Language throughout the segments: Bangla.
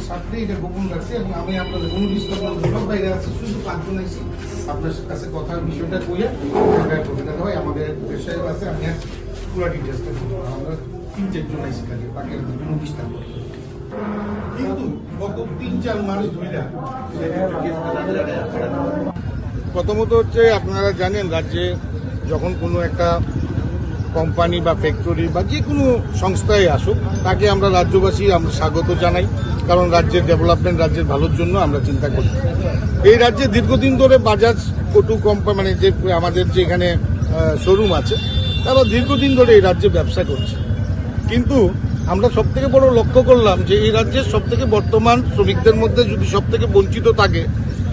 সাথে এটা গোপন রাখছি এবং আমি আপনাদের 19 বাইরে আছি, শুধু 5 জন আছি আপনার কাছে কথার বিষয়টা কইয়া প্রতিকার হয়। আমাদের সাহেব আছে, আমি পুরো ডিটেলসটা আমরা 3-4 জন আছি কাজে, বাকি 19টা কিন্তু গত 3-4 মাস ধরে। প্রথমত হচ্ছে আপনারা জানেন রাজ্যে যখন কোনো একটা কোম্পানি বা ফ্যাক্টরি বা যে কোনো সংস্থায় আসুক তাকে আমরা রাজ্যবাসী আমরা স্বাগত জানাই, কারণ রাজ্যের ডেভেলপমেন্ট, রাজ্যের ভালোর জন্য আমরা চিন্তা করি। এই রাজ্যে দীর্ঘদিন ধরে বাজাজ অটো কোম্পানি মানে যে আমাদের যে এখানে শোরুম আছে তারা দীর্ঘদিন ধরে এই রাজ্যে ব্যবসা করছে, কিন্তু আমরা সবথেকে বড় লক্ষ্য করলাম যে এই রাজ্যের সবথেকে বর্তমান শ্রমিকদের মধ্যে যদি সবথেকে বঞ্চিত থাকে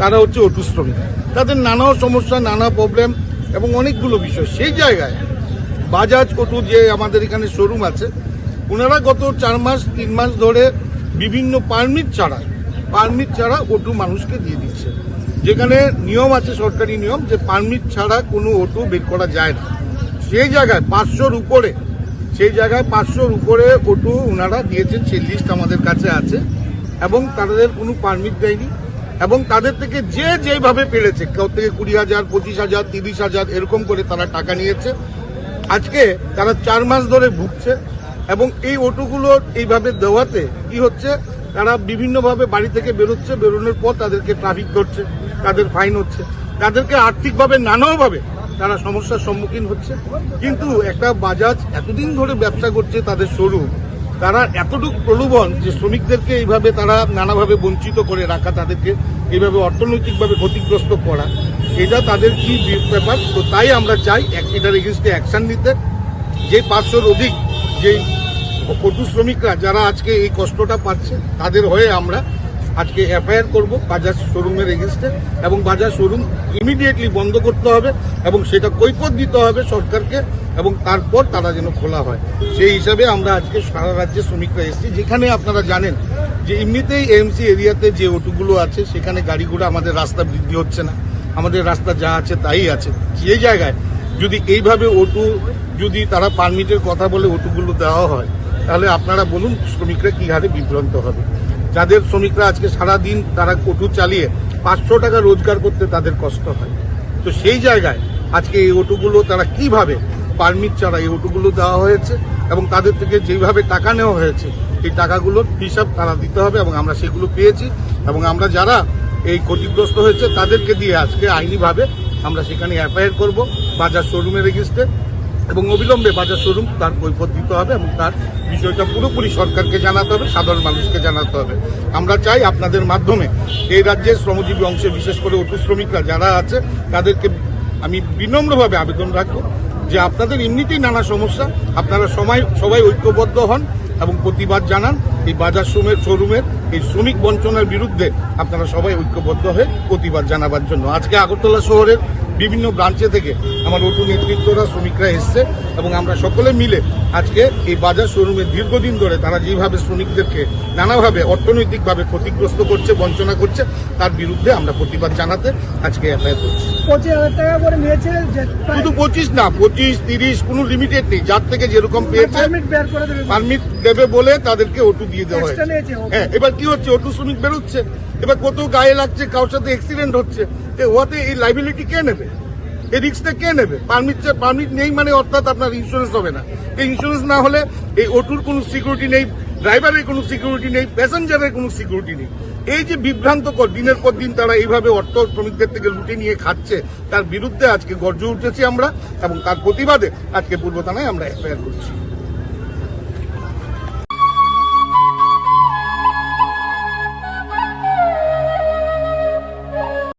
তারা হচ্ছে অটো শ্রমিক। তাদের নানা সমস্যা, নানা প্রবলেম এবং অনেকগুলো বিষয়। সেই জায়গায় বাজাজ অটো যে আমাদের এখানে শোরুম আছে, ওনারা গত 3 মাস ধরে বিভিন্ন পারমিট ছাড়া অটো মানুষকে দিয়ে দিচ্ছে, যেখানে নিয়ম আছে, সরকারি নিয়ম যে পারমিট ছাড়া কোনো অটো বের করা যায় না। সেই জায়গায় 500-র উপরে অটো ওনারা দিয়েছেন, সেই লিস্ট আমাদের কাছে আছে, এবং তাদের কোনো পারমিট দেয়নি এবং তাদের থেকে যেভাবে পেরেছে, কেউ থেকে 20,000, 25,000, 30,000 এরকম করে তারা টাকা নিয়েছে। আজকে তারা 4 মাস ধরে ভুগছে এবং এই অটোগুলো এইভাবে দেওয়াতে কি হচ্ছে, তারা বিভিন্নভাবে বাড়ি থেকে বেরোচ্ছে, বেরোনোর পর তাদেরকে ট্রাফিক ধরছে, তাদের ফাইন হচ্ছে, তাদেরকে আর্থিকভাবে নানাভাবে তারা সমস্যার সম্মুখীন হচ্ছে। কিন্তু একটা বাজাজ এতদিন ধরে ব্যবসা করছে, তাদের শোরুম, তারা এতটুকু প্রলোভন যে শ্রমিকদেরকে এইভাবে তারা নানাভাবে বঞ্চিত করে রাখা, তাদেরকে এইভাবে অর্থনৈতিকভাবে ক্ষতিগ্রস্ত করা, এটা তাদের কি ব্যাপার। তো তাই আমরা চাই এটার এগেইনস্টে অ্যাকশন নিতে। যে 500-র অধিক যে অটো শ্রমিকরা যারা আজকে এই কষ্টটা পাচ্ছে তাদের হয়ে আমরা আজকে এফআইআর করব বাজাজ শোরুমের এগেইনস্টে, এবং বাজাজ শোরুম ইমিডিয়েটলি বন্ধ করতে হবে এবং সেটা কৈফিয়ত দিতে হবে সরকারকে, এবং তারপর তারা যেন খোলা হয়। সেই হিসাবে আমরা আজকে সারা রাজ্যে শ্রমিকরা এসেছি। যেখানে আপনারা জানেন যে এমনিতেই এএমসি এরিয়াতে যে অটোগুলো আছে সেখানে গাড়িগুলো, আমাদের রাস্তা বৃদ্ধি হচ্ছে না, আমাদের রাস্তা যা আছে তাই আছে। সেই জায়গায় যদি এইভাবে অটো যদি তারা পারমিটের কথা বলে অটোগুলো দেওয়া হয়, তাহলে আপনারা বলুন শ্রমিকরা কি হারে বিভ্রান্ত হবে। যাদের শ্রমিকরা আজকে সারাদিন তারা অটো চালিয়ে 500 টাকা রোজগার করতে তাদের কষ্ট হয়, তো সেই জায়গায় আজকে এই অটোগুলো তারা কিভাবে পারমিট ছাড়া এই অটোগুলো দেওয়া হয়েছে এবং তাদের থেকে যেভাবে টাকা নেওয়া হয়েছে এই টাকাগুলোর হিসাব তারা দিতে হবে, এবং আমরা সেগুলো পেয়েছি এবং আমরা যারা এই ক্ষতিগ্রস্ত হয়েছে তাদেরকে দিয়ে আজকে আইনিভাবে আমরা সেখানে এফআইআর করব বাজাজ শোরুমের এগেইনস্টে, এবং অবিলম্বে বাজাজ শোরুম তার কৈফিয়ত দিতে হবে এবং তার বিষয়টা পুরোপুরি সরকারকে জানাতে হবে, সাধারণ মানুষকে জানাতে হবে। আমরা চাই আপনাদের মাধ্যমে এই রাজ্যের শ্রমজীবী অংশে বিশেষ করে অটো শ্রমিকরা যারা আছে তাদেরকে আমি বিনম্রভাবে আবেদন রাখবো যে আপনাদের এমনিতেই নানা সমস্যা, আপনারা সবাই ঐক্যবদ্ধ হন এবং প্রতিবাদ জানান এই বাজাজ শোরুমের এই শ্রমিক বঞ্চনার বিরুদ্ধে। আপনারা সবাই ঐক্যবদ্ধ হয়ে প্রতিবাদ জানাবার জন্য আজকে আগরতলা শহরের বিভিন্ন ব্রাঞ্চে থেকে আমার অটো নেতৃত্বরা, শ্রমিকরা এসছে এবং আমরা সকলে মিলে আজকে এই বাজাজ শোরুমের দীর্ঘদিন ধরে তারা যেভাবে শ্রমিকদেরকে নানাভাবে অর্থনৈতিকভাবে ক্ষতিগ্রস্ত করছে, বঞ্চনা করছে, তার বিরুদ্ধে আমরা প্রতিবাদ জানাতে আজকে এফআইআর করছি। 25,000 টাকা করে নিয়েছে, শুধু 25 না, 25, 30 কোনো লিমিটেড নেই, যার থেকে যেরকম পেয়েছে পারমিট দেবে বলে তাদেরকে অটো দিয়ে দেওয়া হয়েছে। হ্যাঁ, এবার কি হচ্ছে, অটো শ্রমিক বেরোচ্ছে, এবার কত গায়ে লাগছে, কারোর সাথে অ্যাক্সিডেন্ট হচ্ছে, ওতে এই লাইবিলিটি কে নেবে, এই রিস্কটা কে নেবে? পারমিট নেই মানে অর্থাৎ আপনার ইন্স্যুরেন্স হবে না। এই ইন্স্যুরেন্স না হলে এই অটোর কোনো সিকিউরিটি নেই, ড্রাইভারের কোনো সিকিউরিটি নেই, প্যাসেঞ্জারের কোনো সিকিউরিটি নেই। এই যে বিভ্রান্তকর দিনের পর দিন তারা এইভাবে অর্থ শ্রমিকদের থেকে লুটে নিয়ে খাচ্ছে, তার বিরুদ্ধে আজকে গর্জে উঠেছি আমরা এবং তার প্রতিবাদে আজকে পূর্ব থানায় আমরা এফআইআর করছি।